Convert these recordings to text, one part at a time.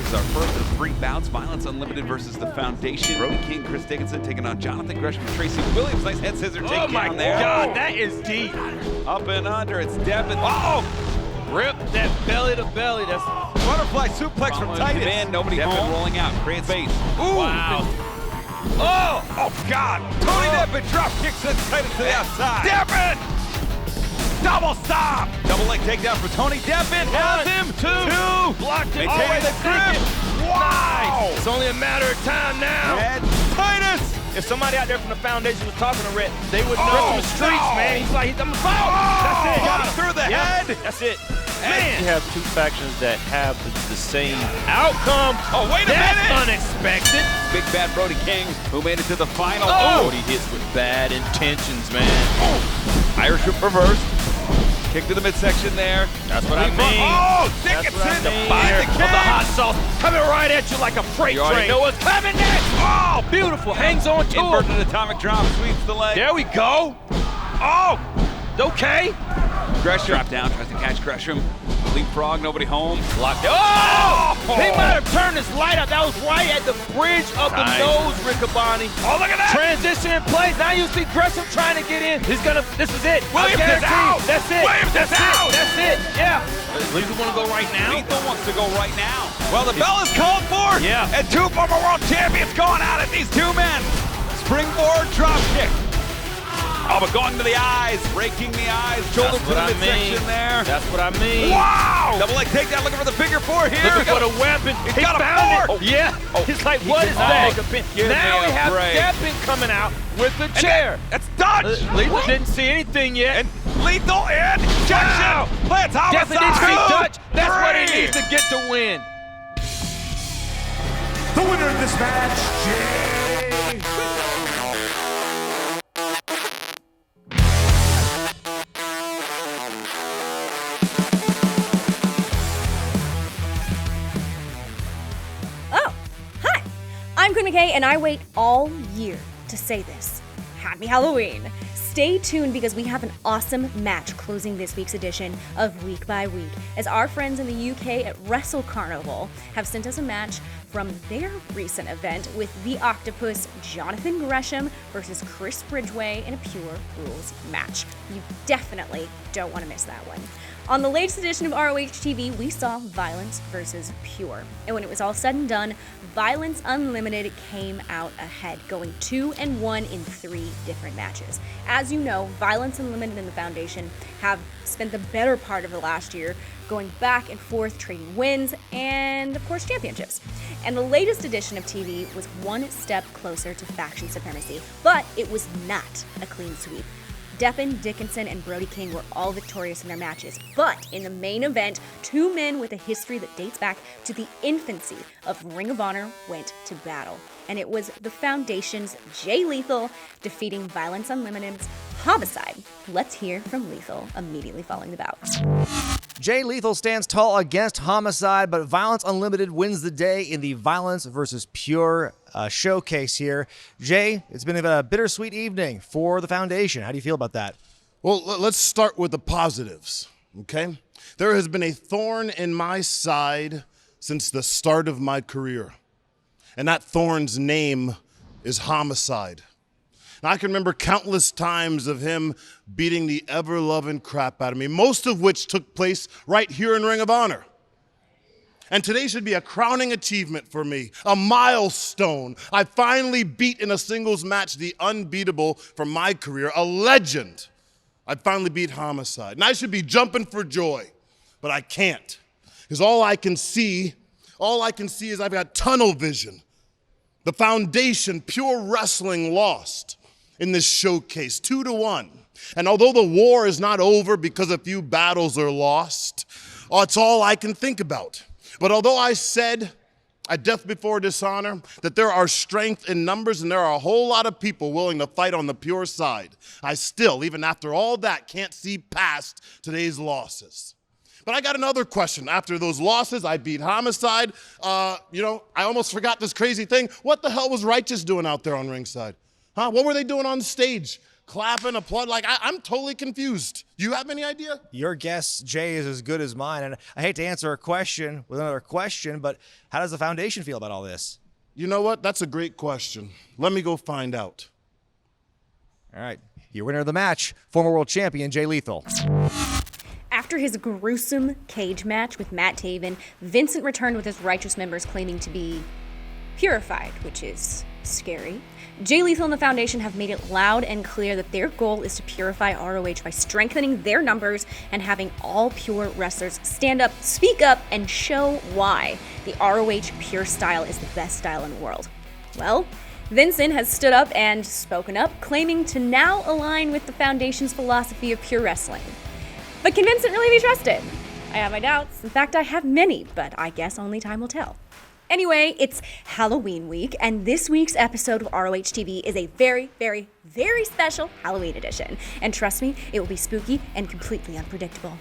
is our first of 3 bouts. Violence Unlimited versus the Foundation. Brodie King, Chris Dickinson taking on Jonathan Gresham, Tracy Williams. Nice head scissor takedown there. Oh my God, that is deep. Up and under, it's Devin. Oh! Rip that belly to belly. That's Butterfly suplex from Titus. Man, nobody Devin rolling out, creates space. Ooh! wow. Oh God! Tony Devin drop kicks and Titus to the outside. Devin! Double stop! Double leg takedown for Tony Devin. Has him. Two. Blocked it. Maintain the grip. Wow! Nice. It's only a matter of time now. And Titus! If somebody out there from the Foundation was talking to Rhett, they would know from the streets, man. He's like, I'm a foul. That's it. Got him through the head. That's it. Man. You have 2 factions that have the same outcome. Oh, wait a That's minute! unexpected. Big bad Brodie King, who made it to the final. Brody hits with bad intentions, man. Irish whip reversed. Kick to the midsection there. That's what I mean. Oh, That's what I Dickinson! mean. The fire of the hot sauce coming right at you like a freight You already train. know what's coming next. Oh, beautiful. Hangs on to it. Inverted atomic drop, sweeps the leg. There we go. Oh, okay. Gresham. Drop down, tries to catch Gresham. Leapfrog, nobody home. Locked down. Oh! He might have turned his light out. That was right at the bridge of the nose, Riccaboni. Oh, look at that! Transition in place. Now you see Gresham trying to get in. He's gonna, this is it. Williams is out! That's it. Williams That's is out! That's it. Yeah. Lethal want to go right now? Lethal wants to go right now. Well, the bell is called for. Yeah. And 2 former world champions going out at these 2 men. Springboard drop kick. Oh, but going to the eyes, raking the eyes, shoulder to the midsection there. That's what I mean. Wow! Double leg takedown, looking for the figure 4 here. Looking for the weapon. He got a 4. It. Yeah. He's like, what is that? Now we have Devin coming out with the chair. That's Dutch. Lethal didn't see anything yet. And Lethal in. Injection. Plants homicide. Devin didn't see Dutch. That's 3. what he needs to get to win. The winner of this match, Jay. I'm Quinn McKay, and I wait all year to say this. Happy Halloween! Stay tuned because we have an awesome match closing this week's edition of Week by Week, as our friends in the UK at Wrestle Carnival have sent us a match from their recent event with the Octopus Jonathan Gresham versus Chris Bridgeway in a Pure Rules match. You definitely don't want to miss that one. On the latest edition of ROH TV, we saw Violence versus Pure. And when it was all said and done, Violence Unlimited came out ahead, going 2-1 in 3 different matches. As you know, Violence Unlimited and the Foundation have spent the better part of the last year going back and forth, trading wins, and of course championships. And the latest edition of TV was one step closer to faction supremacy, but it was not a clean sweep. Devin, Dickinson, and Brodie King were all victorious in their matches, but in the main event, 2 men with a history that dates back to the infancy of Ring of Honor went to battle. And it was the Foundation's Jay Lethal defeating Violence Unlimited's Homicide. Let's hear from Lethal immediately following the bout. Jay Lethal stands tall against Homicide, but Violence Unlimited wins the day in the Violence versus Pure showcase here. Jay, it's been a bittersweet evening for the Foundation. How do you feel about that? Well, let's start with the positives, okay? There has been a thorn in my side since the start of my career, and that thorn's name is Homicide. And I can remember countless times of him beating the ever-loving crap out of me, most of which took place right here in Ring of Honor. And today should be a crowning achievement for me, a milestone. I finally beat in a singles match the unbeatable from my career, a legend. I finally beat Homicide. And I should be jumping for joy, but I can't. Because all I can see is I've got tunnel vision. The Foundation, Pure Wrestling, lost in this showcase, 2-1. And although the war is not over because a few battles are lost, it's all I can think about. But although I said at Death Before Dishonor that there are strength in numbers and there are a whole lot of people willing to fight on the Pure side, I still, even after all that, can't see past today's losses. But I got another question. After those losses, I beat Homicide. I almost forgot this crazy thing. What the hell was Righteous doing out there on ringside? Huh? What were they doing on stage? clap and applaud? Like, I'm totally confused. You have any idea? Your guess, Jay, is as good as mine. And I hate to answer a question with another question, but how does the foundation feel about all this? You know what? That's a great question. Let me go find out. All right. Your winner of the match, former world champion Jay Lethal. After his gruesome cage match with Matt Taven, Vincent returned with his righteous members claiming to be purified, which is scary. Jay Lethal and the Foundation have made it loud and clear that their goal is to purify ROH by strengthening their numbers and having all pure wrestlers stand up, speak up, and show why the ROH pure style is the best style in the world. Well, Vincent has stood up and spoken up, claiming to now align with the Foundation's philosophy of pure wrestling. But can Vincent really be trusted? I have my doubts. In fact, I have many, but I guess only time will tell. Anyway, it's Halloween week, and this week's episode of ROH TV is a very, very, very special Halloween edition. And trust me, it will be spooky and completely unpredictable.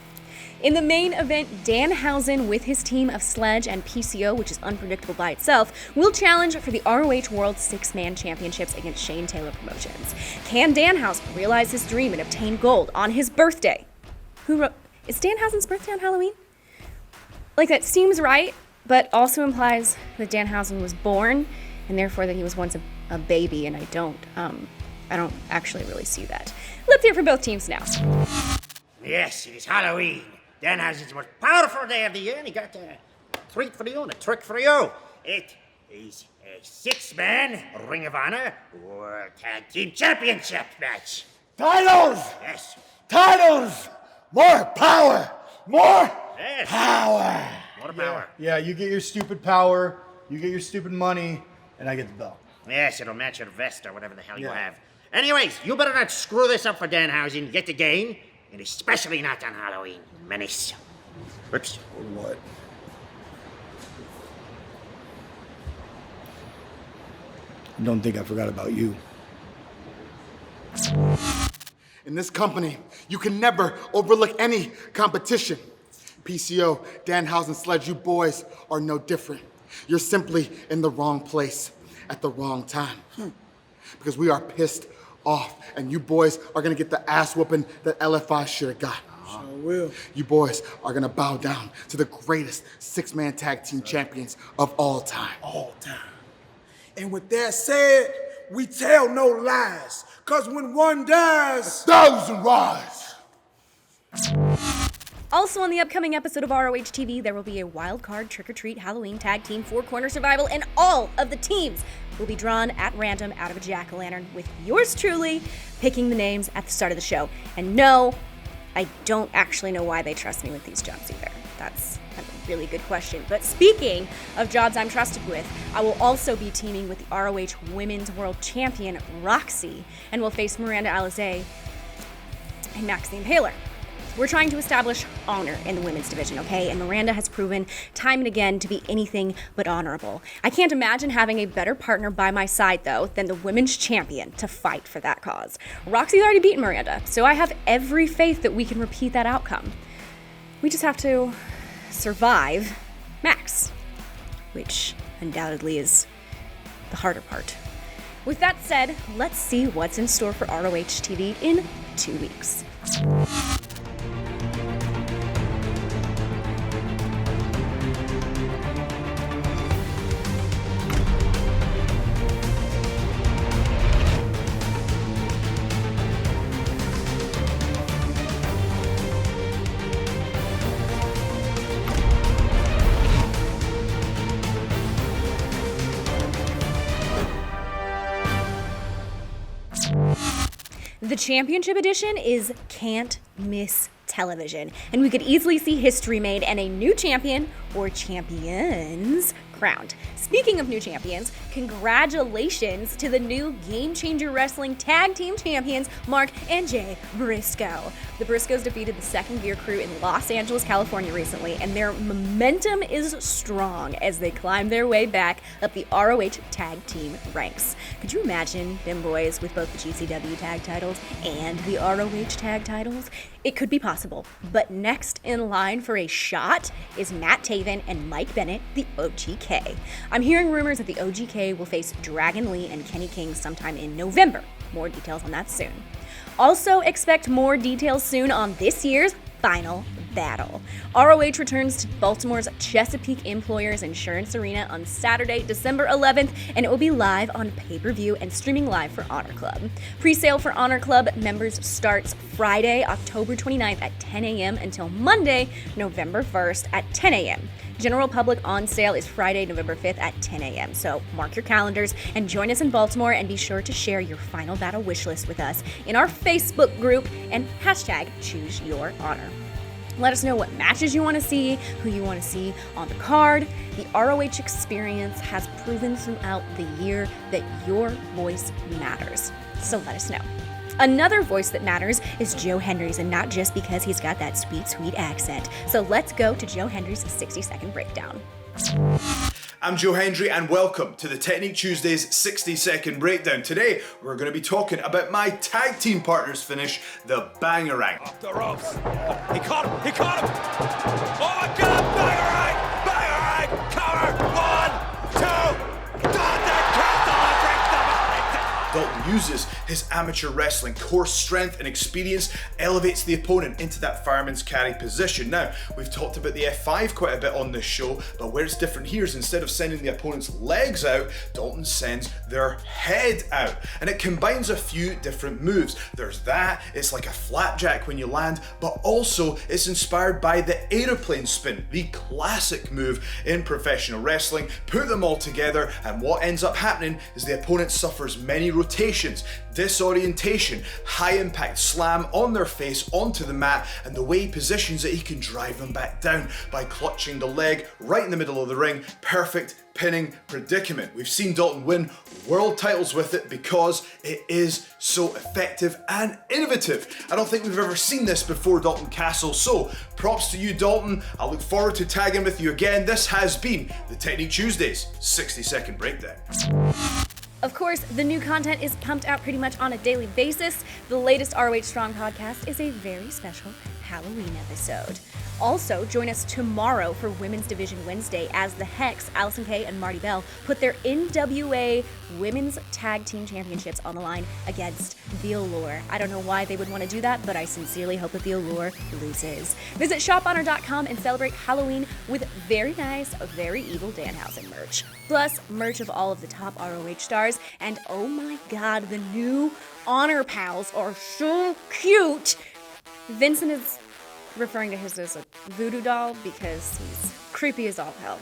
In the main event, Danhausen with his team of Sledge and PCO, which is unpredictable by itself, will challenge for the ROH World Six-Man Championships against Shane Taylor Promotions. Can Danhausen realize his dream and obtain gold on his birthday? Is Danhausen's birthday on Halloween? Like, that seems right, but also implies that Danhausen was born, and therefore that he was once a baby, and I don't actually really see that. Let's hear from both teams now. Yes, it is Halloween. Danhausen's most powerful day of the year, and he got a treat for you and a trick for you. It is a six-man Ring of Honor World Tag Team Championship match. Titles! Yes. Titles! More power! More Yes. power! More power. Yeah, you get your stupid power, you get your stupid money, and I get the belt. Yes, it'll match your vest or whatever the hell you have. Anyways, you better not screw this up for Danhausen yet again, and especially not on Halloween, you menace. Oops. What? I don't think I forgot about you. In this company, you can never overlook any competition. PCO, Danhausen, Sledge, you boys are no different. You're simply in the wrong place at the wrong time. Because we are pissed off, and you boys are gonna get the ass whooping that LFI should have got. Sure will. You boys are gonna bow down to the greatest six-man tag team champions of all time. All time. And with that said, we tell no lies. Cause when one dies, 1,000 rise. Also on the upcoming episode of ROH TV, there will be a wild card trick-or-treat Halloween tag team four-corner survival, and all of the teams will be drawn at random out of a jack-o'-lantern, with yours truly picking the names at the start of the show. And no, I don't actually know why they trust me with these jobs either. That's a really good question. But speaking of jobs I'm trusted with, I will also be teaming with the ROH Women's World Champion, Roxy, and will face Miranda Alizé and Maxine Taylor. We're trying to establish honor in the women's division, okay? And Miranda has proven time and again to be anything but honorable. I can't imagine having a better partner by my side, though, than the women's champion to fight for that cause. Roxy's already beaten Miranda, so I have every faith that we can repeat that outcome. We just have to survive Max, which undoubtedly is the harder part. With that said, let's see what's in store for ROH TV in 2 weeks. The championship edition is can't miss television, and we could easily see history made and a new champion or champions crowned. Speaking of new champions, congratulations to the new Game Changer Wrestling Tag Team Champions, Mark and Jay Briscoe. The Briscoes defeated the Second Gear Crew in Los Angeles, California recently, and their momentum is strong as they climb their way back up the ROH Tag Team ranks. Could you imagine them boys with both the GCW tag titles and the ROH tag titles? It could be possible, but next in line for a shot is Matt Taven and Mike Bennett, the OGK. I'm hearing rumors that the OGK will face Dragon Lee and Kenny King sometime in November. More details on that soon. Also, expect more details soon on this year's Final Battle. ROH returns to Baltimore's Chesapeake Employers Insurance Arena on Saturday, December 11th, and it will be live on pay-per-view and streaming live for Honor Club. Pre-sale for Honor Club members starts Friday, October 29th at 10 a.m. until Monday, November 1st at 10 a.m. General public on sale is Friday, November 5th at 10 a.m. So mark your calendars and join us in Baltimore, and be sure to share your Final Battle wish list with us in our Facebook group and hashtag Choose Your Honor. Let us know what matches you want to see, who you want to see on the card. The ROH experience has proven throughout the year that your voice matters. So let us know. Another voice that matters is Joe Hendry's, and not just because he's got that sweet, sweet accent. So let's go to Joe Hendry's 60-second breakdown. I'm Joe Hendry, and welcome to the Technique Tuesdays 60-second breakdown. Today, we're going to be talking about my tag team partners finish, the Bangarang. Off the ropes. He caught him. He caught him. Oh my God! Bangarang! Bangarang! Counter. 1, 2. Dalton Castle breaks the ball. Dalton uses his amateur wrestling core strength and experience, elevates the opponent into that fireman's carry position. Now, we've talked about the F5 quite a bit on this show, but where it's different here is instead of sending the opponent's legs out, Dalton sends their head out. And it combines a few different moves. There's that, it's like a flapjack when you land, but also it's inspired by the aeroplane spin, the classic move in professional wrestling. Put them all together, and what ends up happening is the opponent suffers many rotations, disorientation, high impact slam on their face onto the mat, and the way he positions it, he can drive them back down by clutching the leg right in the middle of the ring. Perfect pinning predicament. We've seen Dalton win world titles with it because it is so effective and innovative. I don't think we've ever seen this before, Dalton Castle, so props to you, Dalton. I look forward to tagging with you again. This has been the Technique Tuesdays 60-second breakdown. Of course, the new content is pumped out pretty much on a daily basis. The latest ROH Strong podcast is a very special Halloween episode. Also, join us tomorrow for Women's Division Wednesday as the Hex, Allison Kay, and Marty Bell put their NWA Women's Tag Team Championships on the line against The Allure. I don't know why they would want to do that, but I sincerely hope that The Allure loses. Visit shophonor.com and celebrate Halloween with very nice, very evil Danhausen merch. Plus, merch of all of the top ROH stars, and oh my God, the new Honor Pals are so cute! Vincent is referring to his as a voodoo doll because he's creepy as all hell.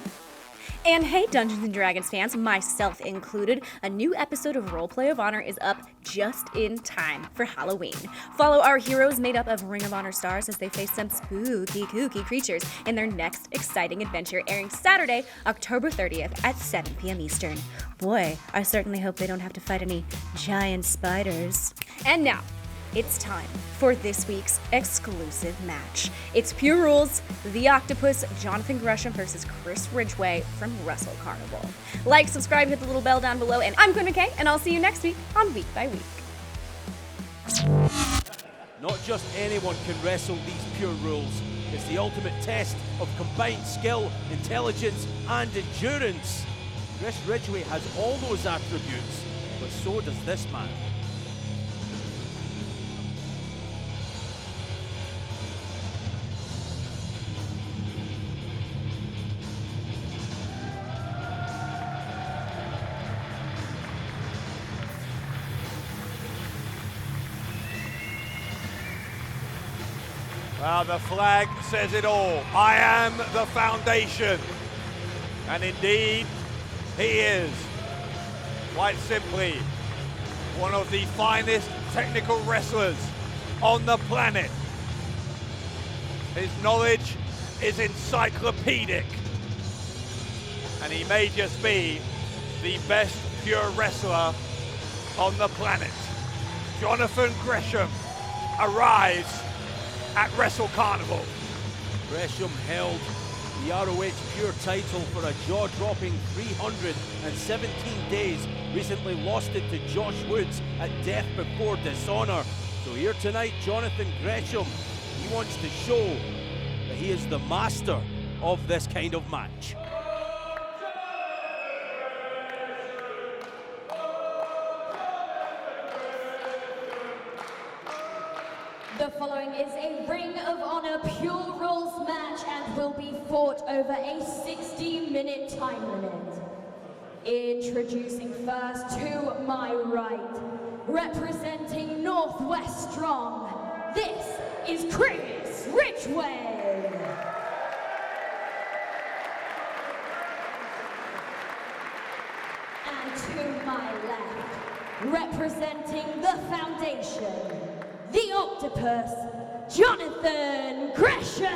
And hey, Dungeons & Dragons fans, myself included, a new episode of Roleplay of Honor is up just in time for Halloween. Follow our heroes made up of Ring of Honor stars as they face some spooky, kooky creatures in their next exciting adventure, airing Saturday, October 30th at 7 p.m. Eastern. Boy, I certainly hope they don't have to fight any giant spiders. And now, it's time for this week's exclusive match. It's Pure Rules, The Octopus, Jonathan Gresham versus Chris Ridgway from Wrestle Carnival. Like, subscribe, hit the little bell down below, and I'm Quinn McKay, and I'll see you next week on Week by Week. Not just anyone can wrestle these Pure Rules. It's the ultimate test of combined skill, intelligence, and endurance. Chris Ridgway has all those attributes, but so does this man. Well, the flag says it all. I am the foundation. And indeed, he is. Quite simply, one of the finest technical wrestlers on the planet. His knowledge is encyclopedic. And he may just be the best pure wrestler on the planet. Jonathan Gresham arrives at Wrestle Carnival. Gresham held the ROH Pure title for a jaw-dropping 317 days. Recently lost it to Josh Woods at Death Before Dishonor. So here tonight, Jonathan Gresham, he wants to show that he is the master of this kind of match. The following is a Ring of Honor Pure Rules match and will be fought over a 60-minute time limit. Introducing first to my right, representing Northwest Strong, this is Chris Ridgway. And to my left, representing the Foundation, the Octopus, Jonathan Gresham.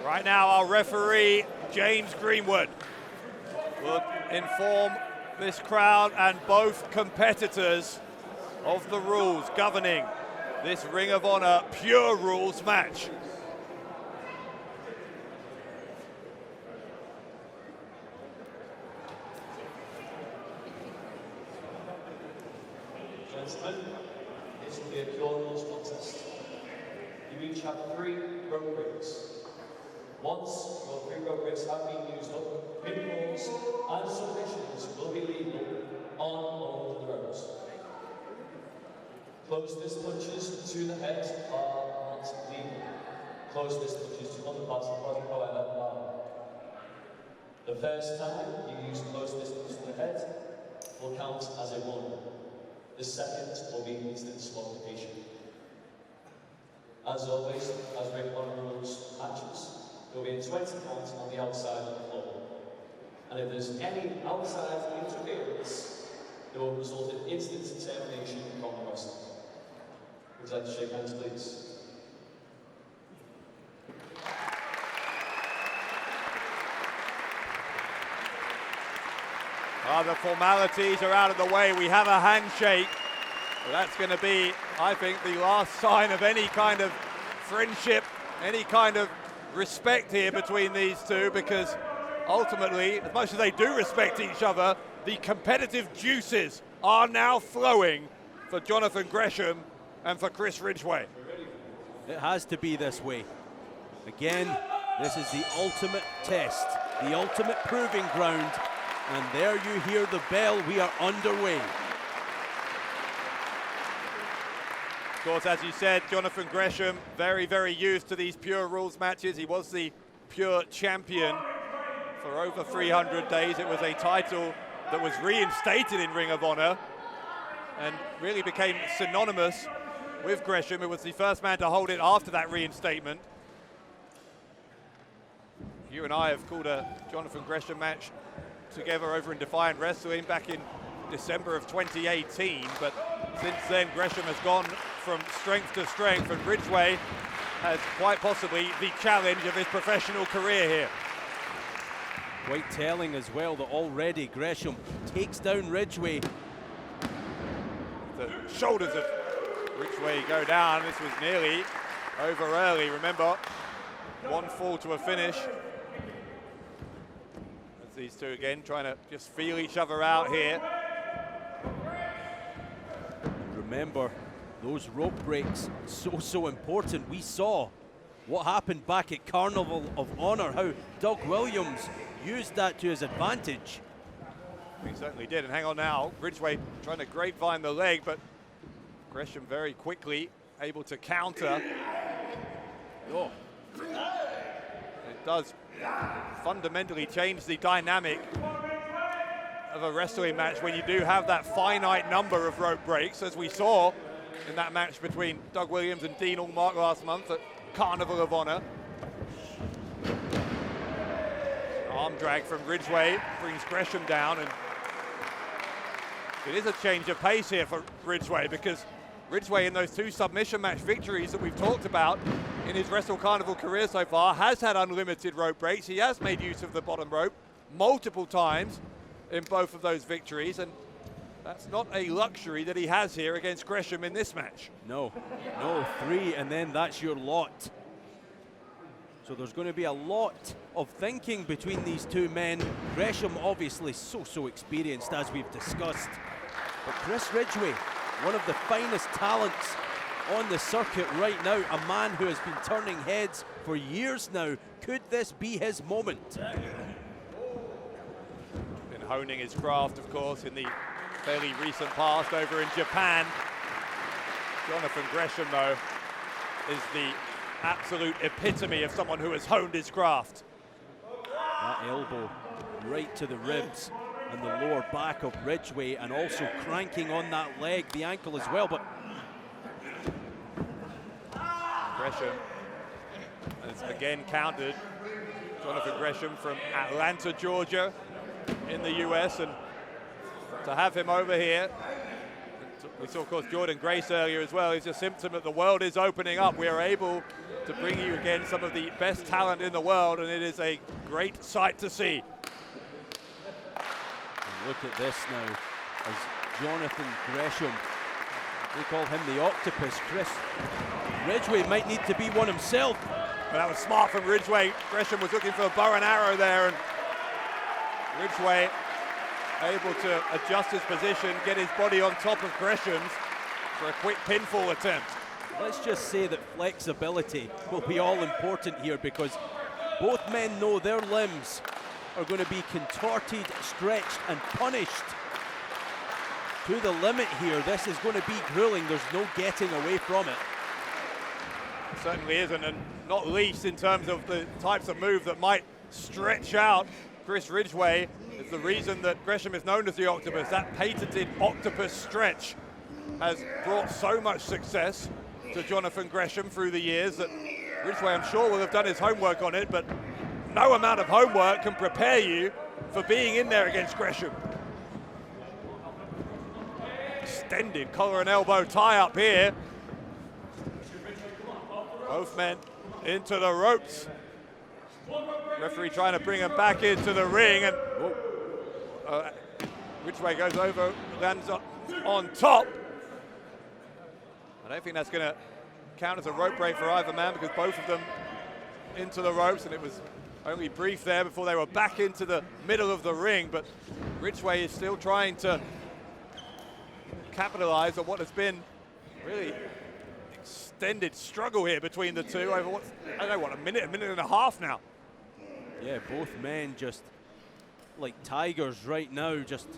Right now, our referee, James Greenwood, will inform this crowd and both competitors of the rules governing this Ring of Honor Pure Rules match. Gentlemen, this will be a pure rules contest. You each have 3 rope breaks. Once your 3 rope breaks have been used up, pinfalls and submissions will be legal on all of the ropes. Closed fist punches to the head are not legal. Closed fist punches to other parts of the body, however, are. The first time you use closed fist punch to the head will count as a 1. The second will be instant disqualification. As always, as Ring of Honor rules matches, there will be a 20 count on the outside of the floor. And if there's any outside interference, it will result in instant termination from the wrestler. Would you like to shake hands, please? The formalities are out of the way. We have a handshake. That's going to be, I think, the last sign of any kind of friendship, any kind of respect here between these two, because ultimately, as much as they do respect each other, the competitive juices are now flowing for Jonathan Gresham and for Chris Ridgway. It has to be this way. Again, this is the ultimate test, the ultimate proving ground, and there you hear the bell. We are underway. Of course, as you said, Jonathan Gresham, very, very used to these Pure Rules matches. He was the Pure Champion for over 300 days. It was a title that was reinstated in Ring of Honor and really became synonymous with Gresham. It was the first man to hold it after that reinstatement. You and I have called a Jonathan Gresham match together over in Defiant Wrestling back in December of 2018, but since then Gresham has gone from strength to strength, and Ridgway has quite possibly the challenge of his professional career here. Quite telling as well that already Gresham takes down Ridgway. The shoulders of Ridgway go down. This was nearly over early, remember, 1 fall to a finish. These two again trying to just feel each other out here. Remember, those rope breaks, so important. We saw what happened back at Carnival of Honor, how Doug Williams used that to his advantage. He certainly did, and hang on now, Ridgway trying to grapevine the leg, but Gresham very quickly able to counter. Oh. It does fundamentally change the dynamic of a wrestling match when you do have that finite number of rope breaks, as we saw in that match between Doug Williams and Dean Allmark last month at Carnival of Honor. Arm drag from Ridgway brings Gresham down, and it is a change of pace here for Ridgway, because Ridgway in those 2 submission match victories that we've talked about in his Wrestle Carnival career so far has had unlimited rope breaks. He has made use of the bottom rope multiple times in both of those victories, and that's not a luxury that he has here against Gresham in this match. No, 3, and then that's your lot. So there's going to be a lot of thinking between these two men. Gresham obviously so experienced, as we've discussed. But Chris Ridgway, one of the finest talents on the circuit right now, a man who has been turning heads for years now. Could this be his moment? Been honing his craft, of course, in the fairly recent past over in Japan. Jonathan Gresham, though, is the absolute epitome of someone who has honed his craft. That elbow right to the ribs and the lower back of Ridgeway, and also cranking on that leg, the ankle as well. But Gresham has again countered. Jonathan Gresham from Atlanta, Georgia, in the US, and to have him over here, we saw, of course, Jordan Grace earlier as well, is a symptom that the world is opening up. We are able to bring you again some of the best talent in the world, and it is a great sight to see. And look at this now, as Jonathan Gresham, they call him the Octopus. Chris Ridgeway might need to be one himself. But that was smart from Ridgeway. Gresham was looking for a bow and arrow there, and Ridgeway able to adjust his position, get his body on top of Gresham's for a quick pinfall attempt. Let's just say that flexibility will be all important here, because both men know their limbs are going to be contorted, stretched, and punished to the limit here. This is going to be grueling. There's no getting away from it. It certainly isn't, and not least in terms of the types of move that might stretch out Chris Ridgeway. Is the reason that Gresham is known as the Octopus. That patented octopus stretch has brought so much success to Jonathan Gresham through the years that Ridgeway, I'm sure, will have done his homework on it, but no amount of homework can prepare you for being in there against Gresham. Extended collar and elbow tie up here. Both men into the ropes. Referee trying to bring him back into the ring, and Ridgeway goes over, lands on top. I don't think that's going to count as a rope break for either man, because both of them into the ropes, and it was only brief there before they were back into the middle of the ring. But Ridgeway is still trying to capitalize on what has been really extended struggle here between the two over what's, I don't know, a minute and a half now. Yeah, both men just like tigers right now, just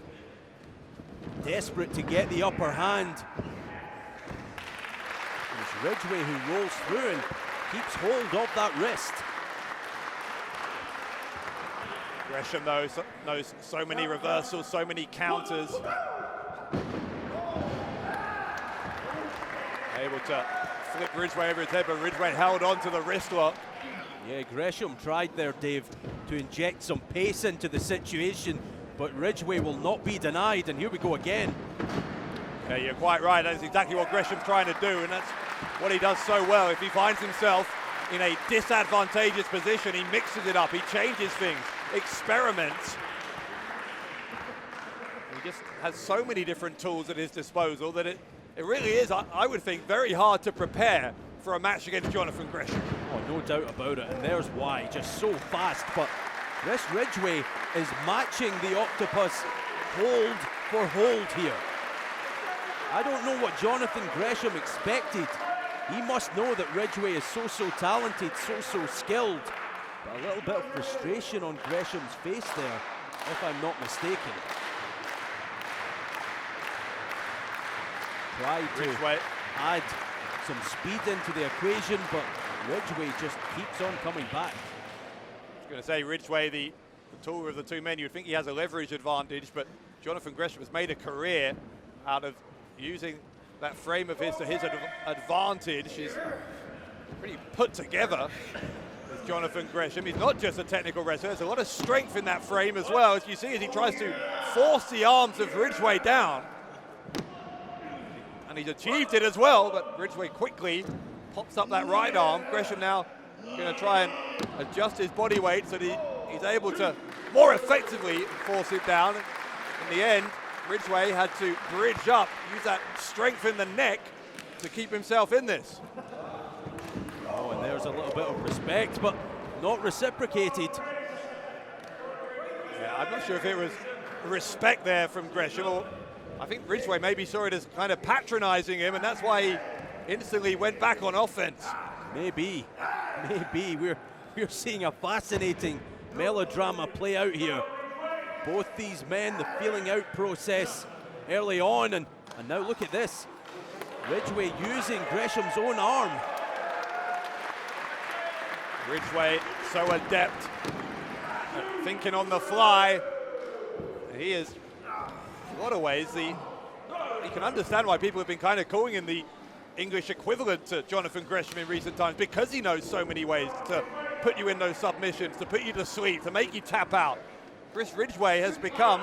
desperate to get the upper hand. It's Ridgeway who rolls through and keeps hold of that wrist. Gresham, though, knows so many reversals, so many counters. Able to flip Ridgeway over his head, but Ridgeway held on to the wrist lock. Yeah, Gresham tried there, Dave, to inject some pace into the situation, but Ridgeway will not be denied, and here we go again. Yeah, you're quite right. That's exactly what Gresham's trying to do, and that's what he does so well. If he finds himself in a disadvantageous position, he mixes it up, he changes things, experiments. He just has so many different tools at his disposal that it really is, I would think, very hard to prepare for a match against Jonathan Gresham. Oh, no doubt about it, and there's why. Just so fast, but Chris Ridgeway is matching the Octopus hold for hold here. I don't know what Jonathan Gresham expected. He must know that Ridgeway is so talented, so skilled. But a little bit of frustration on Gresham's face there, if I'm not mistaken. Tried to add some speed into the equation, but Ridgeway just keeps on coming back. I was going to say, Ridgeway, the taller of the two men, you'd think he has a leverage advantage, but Jonathan Gresham has made a career out of using that frame of his to his advantage. He's pretty put together with Jonathan Gresham. He's not just a technical wrestler, there's a lot of strength in that frame as well, as you see as he tries to force the arms of Ridgeway down. And he's achieved it as well, but Ridgeway quickly pops up that right arm. Gresham now going to try and adjust his body weight so that he's able to more effectively force it down. In the end, Ridgeway had to bridge up, use that strength in the neck to keep himself in this. Oh, and there's a little bit of respect, but not reciprocated. Yeah, I'm not sure if it was respect there from Gresham, or I think Ridgeway maybe saw it as kind of patronizing him, and that's why he instantly went back on offense. Maybe. We're seeing a fascinating melodrama play out here. Both these men, the feeling out process early on, and now look at this. Ridgway using Gresham's own arm. Ridgway so adept at thinking on the fly. He is, in a lot of ways, you can understand why people have been kind of calling him the English equivalent to Jonathan Gresham in recent times, because he knows so many ways to put you in those submissions, to put you to sleep, to make you tap out. Chris Ridgway has become,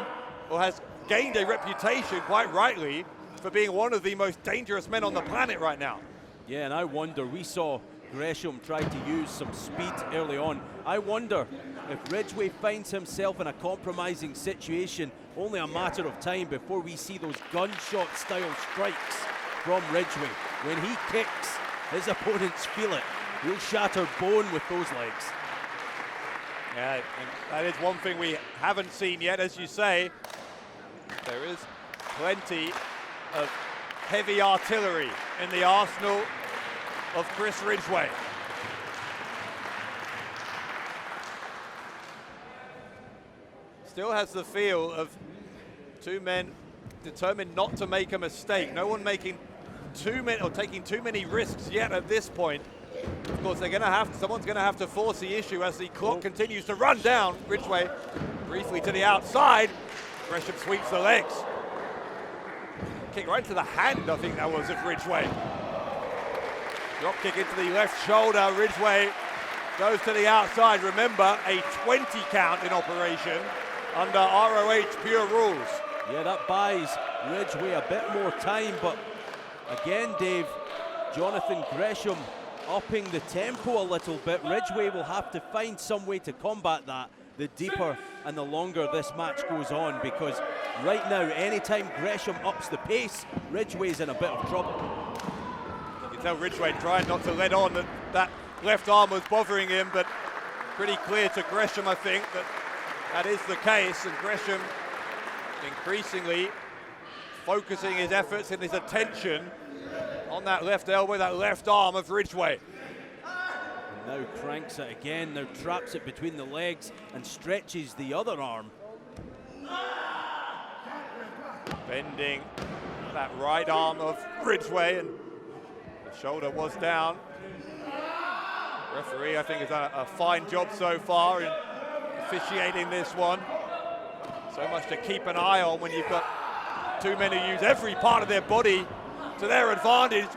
or has gained a reputation, quite rightly, for being one of the most dangerous men on the planet right now. Yeah, and I wonder, we saw Gresham try to use some speed early on. I wonder if Ridgway finds himself in a compromising situation, only a matter of time before we see those gunshot style strikes from Ridgway. When he kicks, his opponents feel it. He'll shatter bone with those legs. Yeah, and that is one thing we haven't seen yet, as you say. There is plenty of heavy artillery in the arsenal of Chris Ridgway. Still has the feel of two men determined not to make a mistake. No one making too many or taking too many risks yet at this point. Of course, someone's going to have to force the issue as the clock continues to run down. Ridgway briefly to the outside. Gresham sweeps the legs. Kick right to the hand, I think that was, of Ridgway. Drop kick into the left shoulder. Ridgway goes to the outside. Remember, a 20 count in operation under ROH pure rules. Yeah, that buys Ridgway a bit more time, but again, Dave, Jonathan Gresham upping the tempo a little bit. Ridgway will have to find some way to combat that the deeper and the longer this match goes on, because right now, anytime Gresham ups the pace, Ridgway's in a bit of trouble. You can tell Ridgway trying not to let on that left arm was bothering him, but pretty clear to Gresham, I think, that is the case, and Gresham increasingly focusing his efforts and his attention on that left elbow, that left arm of Ridgway. Now cranks it again, now traps it between the legs and stretches the other arm. Bending that right arm of Ridgway, and the shoulder was down. Referee, I think, has done a fine job so far in officiating this one. So much to keep an eye on when you've got two men who use every part of their body to their advantage.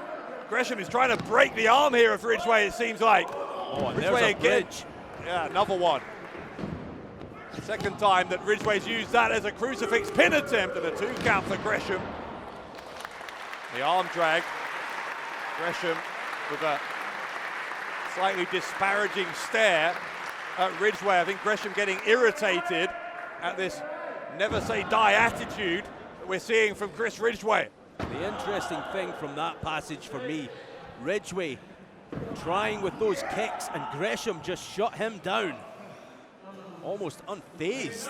Gresham is trying to break the arm here of Ridgway, it seems like. Oh, and Ridgway there's a again. bridge. Yeah, another one. Second time that Ridgway's used that as a crucifix pin attempt, and a 2 count for Gresham. The arm drag. Gresham with a slightly disparaging stare at Ridgway. I think Gresham getting irritated at this never say die attitude that we're seeing from Chris Ridgway. The interesting thing from that passage for me, Ridgway trying with those kicks, and Gresham just shut him down. Almost unfazed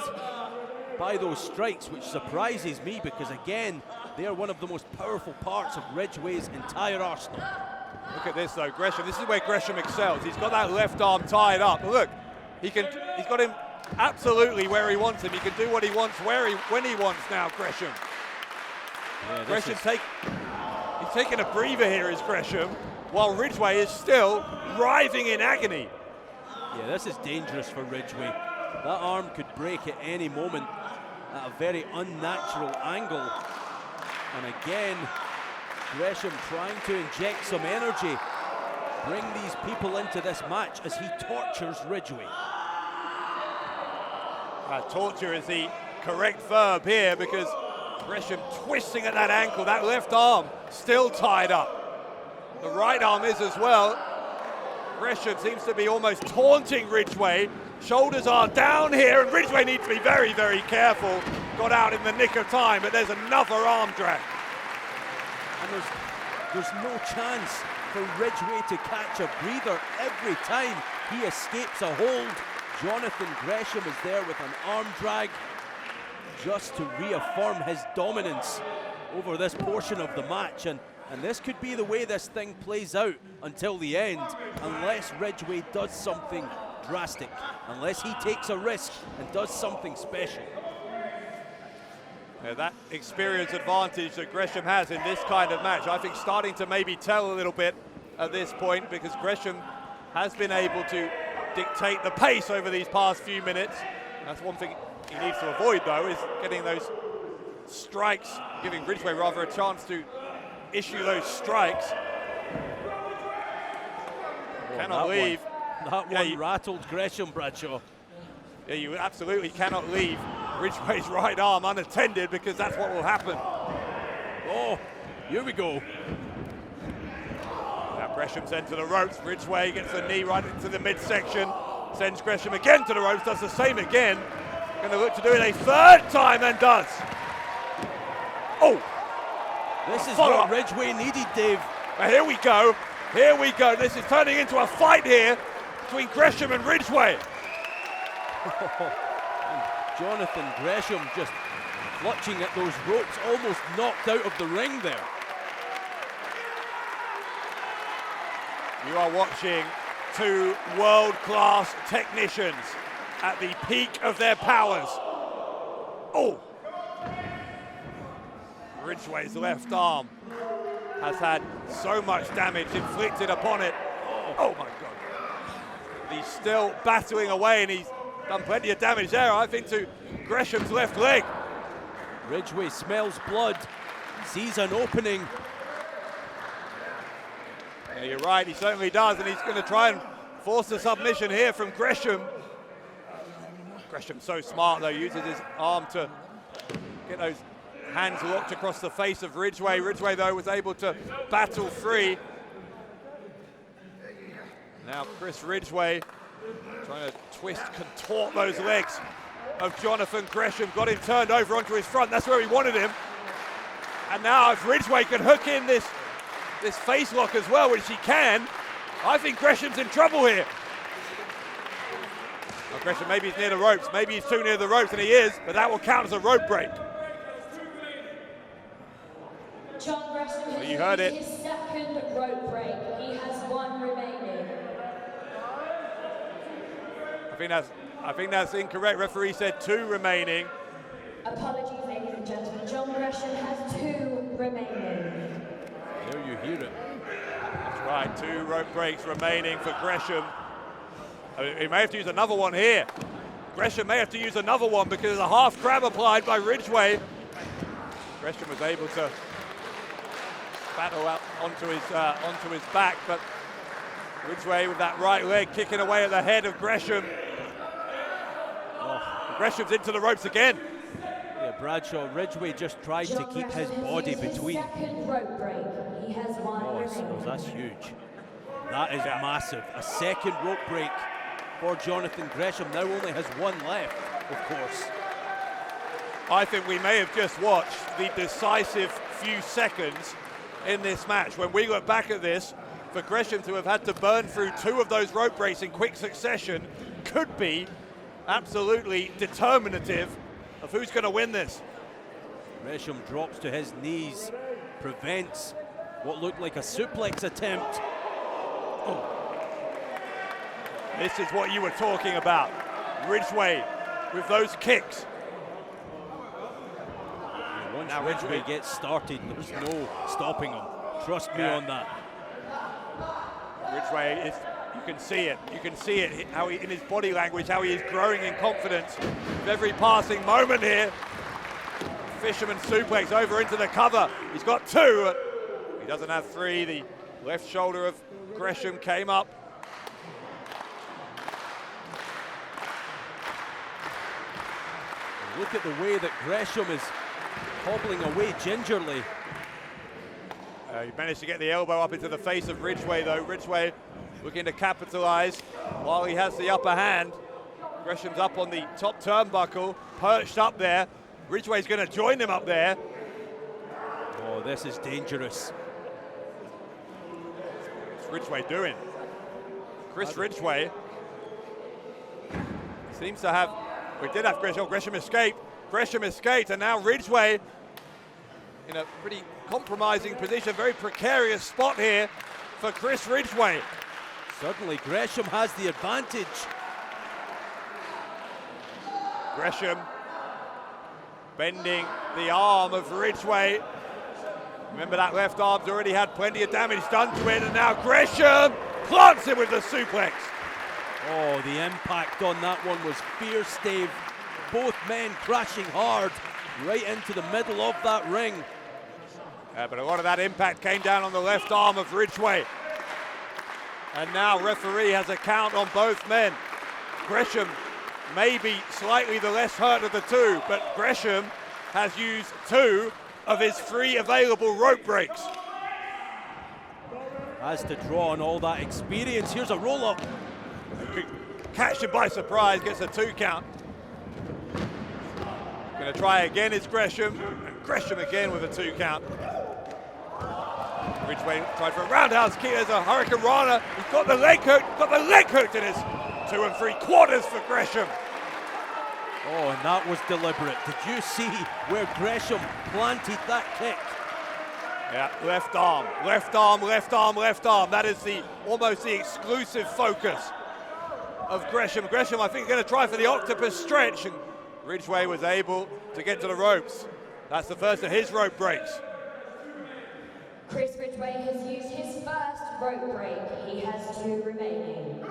by those strikes, which surprises me, because again, they are one of the most powerful parts of Ridgway's entire arsenal. Look at this though, Gresham. This is where Gresham excels. He's got that left arm tied up. Look, he's got him absolutely where he wants him. He can do what he wants when he wants now, Gresham. Yeah, Gresham's he's taking a breather here, is Gresham, while Ridgway is still writhing in agony. Yeah, this is dangerous for Ridgway. That arm could break at any moment at a very unnatural angle. And again, Gresham trying to inject some energy, bring these people into this match as he tortures Ridgway. Torture is the correct verb here, because Gresham twisting at that ankle, that left arm still tied up. The right arm is as well. Gresham seems to be almost taunting Ridgway. Shoulders are down here, and Ridgway needs to be very, very careful. Got out in the nick of time, but there's another arm drag. And there's no chance for Ridgway to catch a breather every time he escapes a hold. Jonathan Gresham is there with an arm drag just to reaffirm his dominance over this portion of the match. And And this could be the way this thing plays out until the end, unless Ridgway does something drastic, unless he takes a risk and does something special. Yeah, that experience advantage that Gresham has in this kind of match, I think starting to maybe tell a little bit at this point, because Gresham has been able to dictate the pace over these past few minutes. That's one thing he needs to avoid, though, is getting those strikes, giving Ridgway rather a chance to issue those strikes. Cannot leave. That one rattled Gresham, Bradshaw. Yeah, you absolutely cannot leave Ridgway's right arm unattended, because that's what will happen. Oh, here we go. Now Gresham sent to the ropes. Ridgway gets a knee right into the midsection. Sends Gresham again to the ropes, does the same again. Going to look to do it a third time and does. Oh! This is what Ridgway needed, Dave. Here we go. Here we go. This is turning into a fight here between Gresham and Ridgway. Jonathan Gresham just clutching at those ropes, almost knocked out of the ring there. You are watching two world-class technicians at the peak of their powers. Oh! Ridgway's left arm has had so much damage inflicted upon it. Oh my God. He's still battling away, and he's done plenty of damage there, I think, to Gresham's left leg. Ridgway smells blood, sees an opening. Yeah, you're right, he certainly does, and he's going to try and force the submission here from Gresham. Gresham's so smart, though, uses his arm to get those hands locked across the face of Ridgway. Ridgway, though, was able to battle free. Now Chris Ridgway trying to twist, contort those legs of Jonathan Gresham. Got him turned over onto his front. That's where he wanted him. And now if Ridgway can hook in this face lock as well, which he can, I think Gresham's in trouble here. Well, Gresham, maybe he's near the ropes. Maybe he's too near the ropes, and he is, but that will count as a rope break. Jon Gresham has you heard it. his second rope break. He has one remaining. I think that's incorrect. Referee said 2 remaining. Apologies, ladies and gentlemen. Jon Gresham has 2 remaining. There you hear it. That's right, 2 rope breaks remaining for Gresham. He may have to use another one here. Gresham may have to use another one because there's a half crab applied by Ridgway. Gresham was able to battle out onto his back, but Ridgway with that right leg kicking away at the head of Gresham. Oh, Gresham's into the ropes again. Yeah, Bradshaw, Ridgway just tried to keep his body between. Second rope break. He has one remaining. That's huge. That is massive. A second rope break for Jonathan Gresham. Now only has 1 left, of course. I think we may have just watched the decisive few seconds in this match. When we look back at this, for Gresham to have had to burn through 2 of those rope breaks in quick succession could be absolutely determinative of who's going to win this. Gresham drops to his knees, prevents what looked like a suplex attempt. Oh. This is what you were talking about. Ridgway with those kicks. Once Ridgway gets started, there's no stopping him. Trust me on that. Ridgway is, you can see it. You can see it how he, in his body language, how he is growing in confidence with every passing moment here. Fisherman suplex over into the cover. He's got 2. He doesn't have 3. The left shoulder of Gresham came up. Look at the way that Gresham is hobbling away gingerly. He managed to get the elbow up into the face of Ridgway, though. Ridgway looking to capitalize while he has the upper hand. Gresham's up on the top turnbuckle, perched up there. Ridgway's going to join him up there. Oh, this is dangerous. What's Ridgway doing? Chris Ridgway seems to have, we did have Gresham. Gresham escaped. Gresham escaped, and now Ridgway in a pretty compromising position, very precarious spot here for Chris Ridgway. Suddenly Gresham has the advantage. Gresham bending the arm of Ridgway. Remember, that left arm's already had plenty of damage done to it, and now Gresham plants him with the suplex. Oh, the impact on that one was fierce, Dave. Both men crashing hard right into the middle of that ring. But a lot of that impact came down on the left arm of Ridgway. And now referee has a count on both men. Gresham maybe slightly the less hurt of the two, but Gresham has used 2 of his 3 available rope breaks. Has to draw on all that experience. Here's a roll-up. Catch him by surprise, gets a 2 count. Gonna try again is Gresham, and Gresham again with a 2 count. Ridgway tried for a roundhouse kick, there's a Hurricane Rana. He's got the leg hooked in his 2 3/4 for Gresham. Oh, and that was deliberate. Did you see where Gresham planted that kick? Yeah, left arm, left arm, left arm, left arm. That is almost the exclusive focus of Gresham. Gresham, I think, going to try for the octopus stretch, and Ridgway was able to get to the ropes. That's the first of his rope breaks. Chris Ridgway has used his first rope break. He has 2 remaining.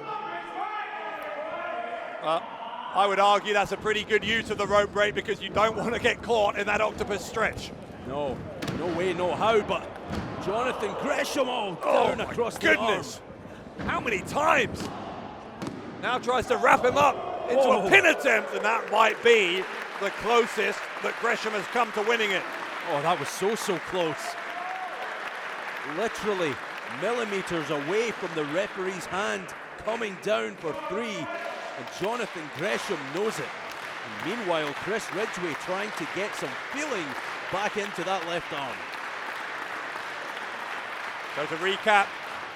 I would argue that's a pretty good use of the rope break because you don't want to get caught in that octopus stretch. No way, no how, but Jonathan Gresham down across the arm. How many times? Now tries to wrap him up into a pin attempt, and that might be the closest that Gresham has come to winning it. Oh, that was so close. Literally millimeters away from the referee's hand, coming down for 3, and Jonathan Gresham knows it. And meanwhile, Chris Ridgway trying to get some feeling back into that left arm. So to recap,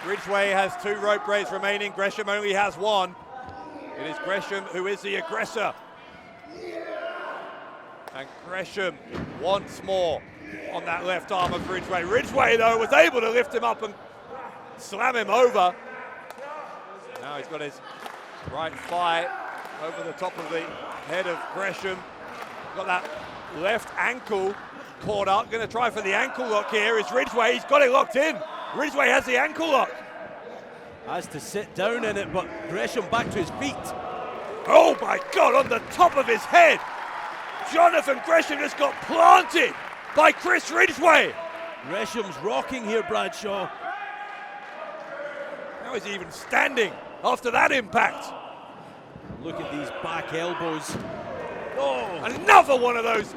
Ridgway has 2 rope breaks remaining, Gresham only has 1. It is Gresham who is the aggressor. And Gresham once more on that left arm of Ridgway. Ridgway, though, was able to lift him up and slam him over. Now he's got his right thigh over the top of the head of Gresham. Got that left ankle caught up. Going to try for the ankle lock here is Ridgway. He's got it locked in. Ridgway has the ankle lock. Has to sit down in it, but Gresham back to his feet. Oh my God, on the top of his head. Jonathan Gresham just got planted by Chris Ridgway. Gresham's rocking here, Bradshaw. How is he even standing after that impact? Look at these back elbows. Oh, another one of those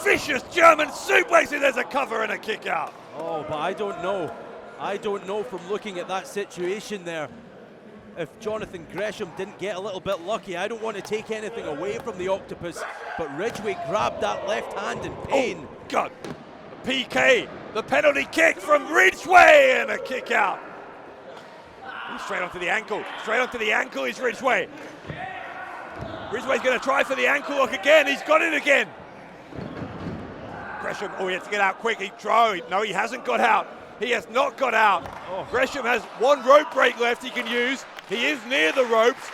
vicious German suplexes. There's a cover and a kick out. Oh, but I don't know. I don't know from looking at that situation there if Jonathan Gresham didn't get a little bit lucky. I don't want to take anything away from the octopus, but Ridgway grabbed that left hand in pain. Oh, God. The PK, the penalty kick from Ridgway, and a kick out. Straight onto the ankle. Straight onto the ankle is Ridgway. Ridgway's going to try for the ankle lock again. He's got it again. Gresham, he has to get out quick. No, he hasn't got out. He has not got out. Gresham has 1 rope break left he can use. He is near the ropes.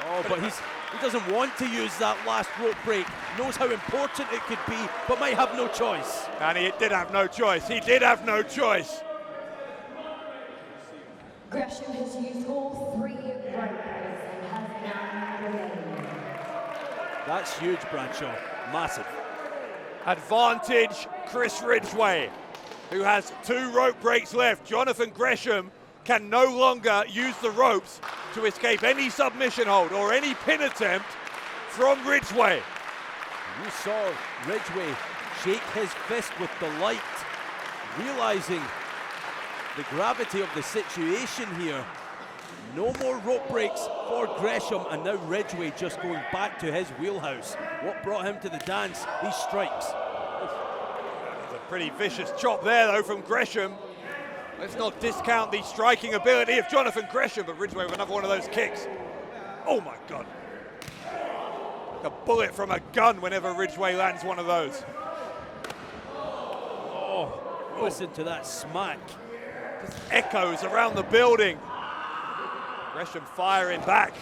Oh, but he doesn't want to use that last rope break. Knows how important it could be, but might have no choice. And he did have no choice. He did have no choice. Gresham has used all 3 rope breaks and has 9 remaining. That's huge, Bradshaw. Massive. Advantage Chris Ridgway, who has 2 rope breaks left. Jonathan Gresham can no longer use the ropes to escape any submission hold or any pin attempt from Ridgway. You saw Ridgway shake his fist with delight, realizing the gravity of the situation here. No more rope breaks for Gresham, and now Ridgway just going back to his wheelhouse. What brought him to the dance? These strikes. There's a pretty vicious chop there, though, from Gresham. Let's not discount the striking ability of Jonathan Gresham, but Ridgway with another one of those kicks. Oh my God. Like a bullet from a gun whenever Ridgway lands one of those. Oh, listen to that smack. Just echoes around the building. Gresham firing back.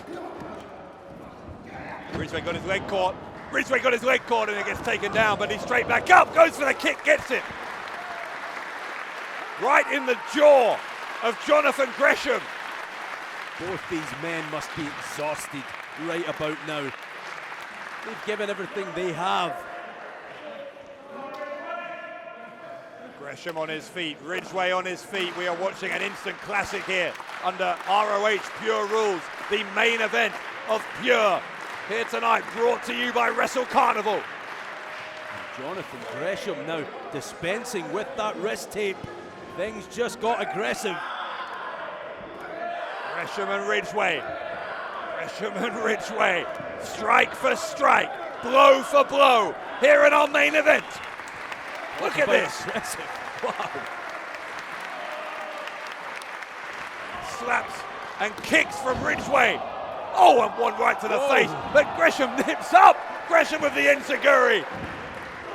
Ridgway got his leg caught. Ridgway got his leg caught and it gets taken down, but he's straight back up. Goes for the kick, gets it. Right in the jaw of Jonathan Gresham. Both these men must be exhausted right about now. They've given everything they have. Gresham on his feet, Ridgway on his feet. We are watching an instant classic here under ROH Pure Rules, the main event of Pure. Here tonight, brought to you by Wrestle Carnival. And Jonathan Gresham now dispensing with that wrist tape. Things just got aggressive. Gresham and Ridgway. Gresham and Ridgway. Strike for strike, blow for blow. Here in our main event. Look at this. Aggressive. Wow. Slaps and kicks from Ridgway. Oh, and one right to the face. But Gresham nips up. Gresham with the enziguri.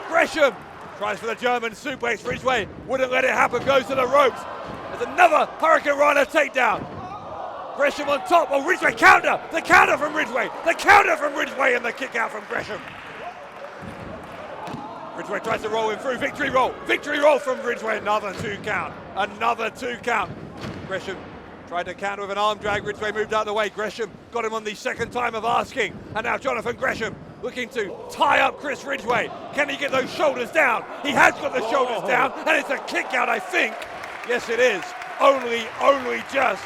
Gresham tries for the German suplex. Ridgway wouldn't let it happen. Goes to the ropes. There's another Hurricane Rana takedown. Gresham on top. Oh, Ridgway counter. The counter from Ridgway. The counter from Ridgway and the kick out from Gresham. Ridgway tries to roll him through. Victory roll. Victory roll from Ridgway. Another 2 count. Another 2 count. Gresham tried to counter with an arm drag. Ridgway moved out of the way. Gresham got him on the second time of asking. And now Jonathan Gresham looking to tie up Chris Ridgway. Can he get those shoulders down? He has got the shoulders down. And it's a kick out, I think. Yes, it is. Only just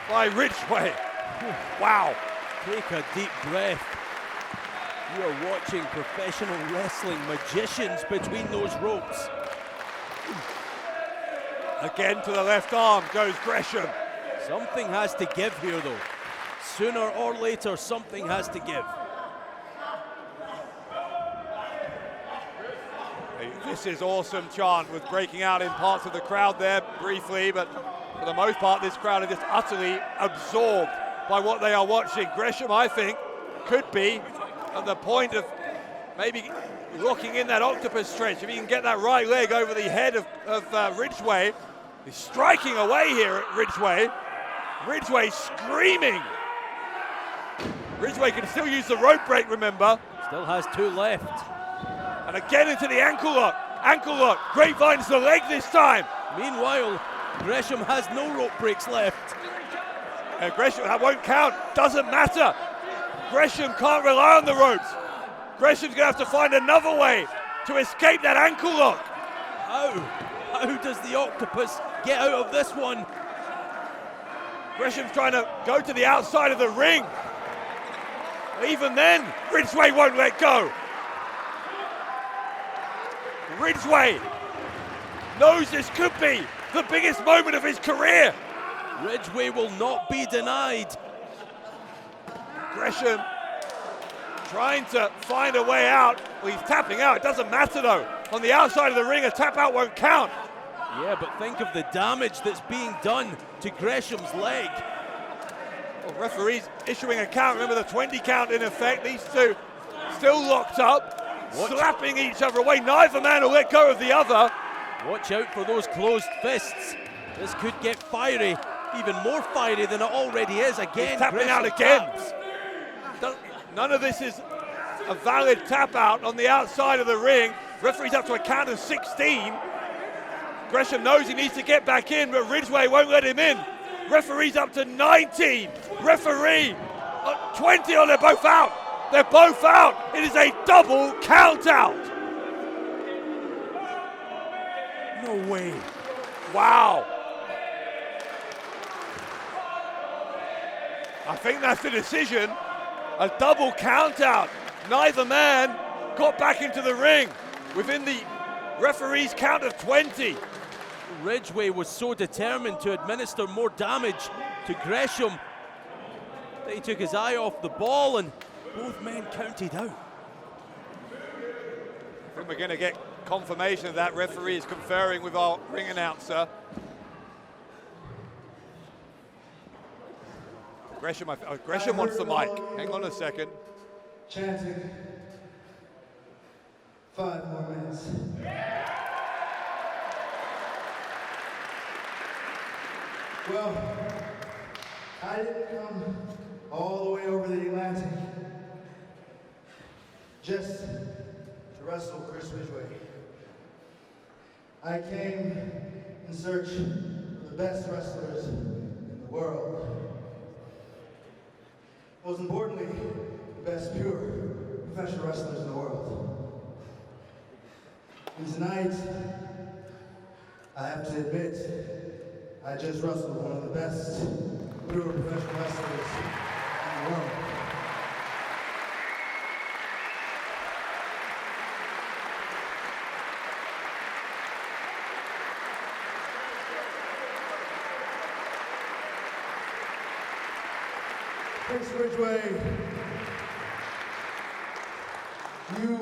by Ridgway. Wow. Take a deep breath. You are watching professional wrestling magicians between those ropes. Again to the left arm goes Gresham. Something has to give here though. Sooner or later, something has to give. This is awesome chant was breaking out in parts of the crowd there briefly, but for the most part, this crowd are just utterly absorbed by what they are watching. Gresham, I think, could be at the point of maybe locking in that octopus stretch. If he can get that right leg over the head of Ridgway. He's striking away here at Ridgway. Ridgway screaming. Ridgway can still use the rope break, remember. Still has 2 left. And again into the ankle lock. Ankle lock. Grapevine's the leg this time. Meanwhile, Gresham has no rope breaks left. Gresham, that won't count. Doesn't matter. Gresham can't rely on the ropes. Gresham's going to have to find another way to escape that ankle lock. How does the octopus get out of this one? Gresham's trying to go to the outside of the ring. Even then, Ridgway won't let go. Ridgway knows this could be the biggest moment of his career. Ridgway will not be denied. Gresham trying to find a way out. Well, he's tapping out. It doesn't matter though. On the outside of the ring, a tap out won't count. Yeah, but think of the damage that's being done to Gresham's leg. Well, referees issuing a count. Remember the 20 count in effect. These two still locked up, slapping each other away. Neither man will let go of the other. Watch out for those closed fists. This could get fiery, even more fiery than it already is. Again, he's tapping Gresham out again. taps. None of this is a valid tap out on the outside of the ring. Referee's up to a count of 16. Gresham knows he needs to get back in, but Ridgway won't let him in. Referee's up to 19. Referee, 20. Oh, they're both out. They're both out. It is a double count out. No way. Wow. I think that's the decision. A double count out. Neither man got back into the ring within the referee's count of 20. Ridgway was so determined to administer more damage to Gresham that he took his eye off the ball and both men counted out. I think we're going to get confirmation of that. Referee is conferring with our ring announcer. Gresham wants the mic. Hang on a second. Chanting 5 more minutes. Well, I didn't come all the way over the Atlantic just to wrestle Chris Ridgway. I came in search of the best wrestlers in the world. Most importantly, the best pure professional wrestlers in the world. And tonight, I have to admit, I just wrestled one of the best pure professional wrestlers in the world. Chris Ridgway, you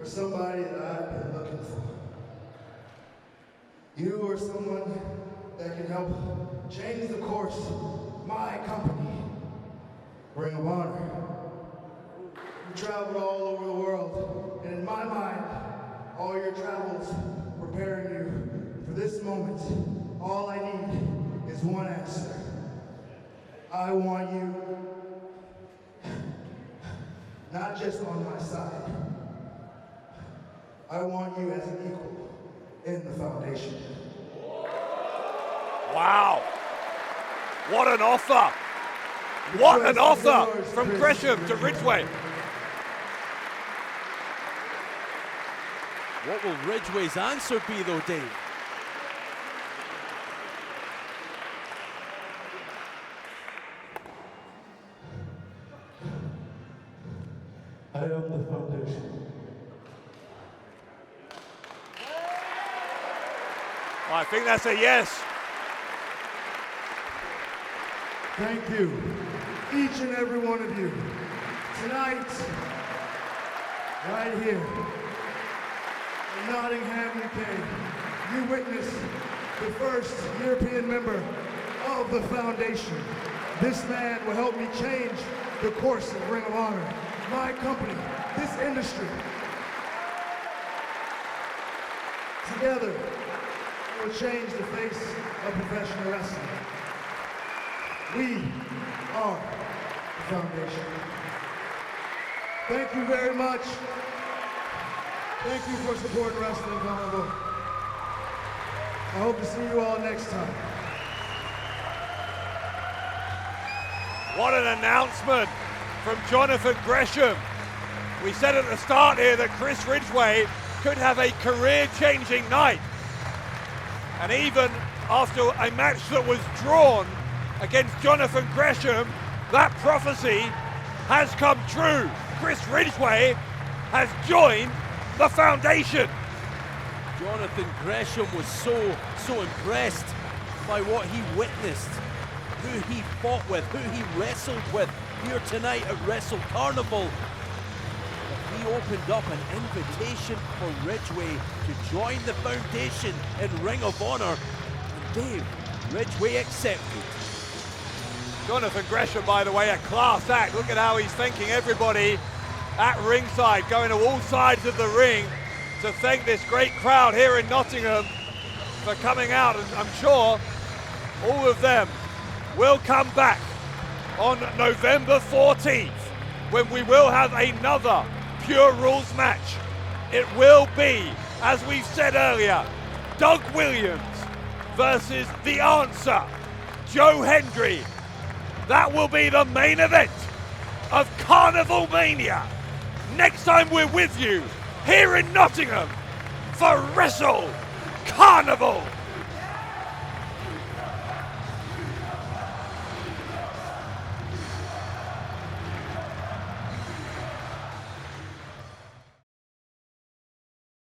are somebody that I've been looking for. You are someone that can help change the course of my company, Ring of Honor. You traveled all over the world, and in my mind, all your travels preparing you for this moment. All I need is one answer. I want you not just on my side. I want you as an equal in the foundation. Wow. What an offer. What an offer from Gresham to Ridgway. What will Ridgway's answer be though, Dave? I am the foundation. I think that's a yes. Thank you, each and every one of you. Tonight, right here, in Nottingham, UK, you witnessed the first European member of the foundation. This man will help me change the course of Ring of Honor. My company, this industry. Together, we will change the face of professional wrestling. We are the foundation. Thank you very much. Thank you for supporting Wrestling Carnival. I hope to see you all next time. What an announcement from Jonathan Gresham. We said at the start here that Chris Ridgway could have a career-changing night. And even after a match that was drawn against Jonathan Gresham, that prophecy has come true. Chris Ridgway has joined the foundation. Jonathan Gresham was so impressed by what he witnessed, who he fought with, who he wrestled with here tonight at Wrestle Carnival. But he opened up an invitation for Ridgway to join the foundation in Ring of Honor, and Dave, Ridgway accepted. Jonathan Gresham, by the way, a class act. Look at how he's thanking everybody at ringside, going to all sides of the ring to thank this great crowd here in Nottingham for coming out. And I'm sure all of them will come back on November 14th when we will have another Pure Rules match. It will be, as we've said earlier, Doug Williams versus The Answer, Joe Hendry. That will be the main event of Carnival Mania. Next time we're with you here in Nottingham for Wrestle Carnival.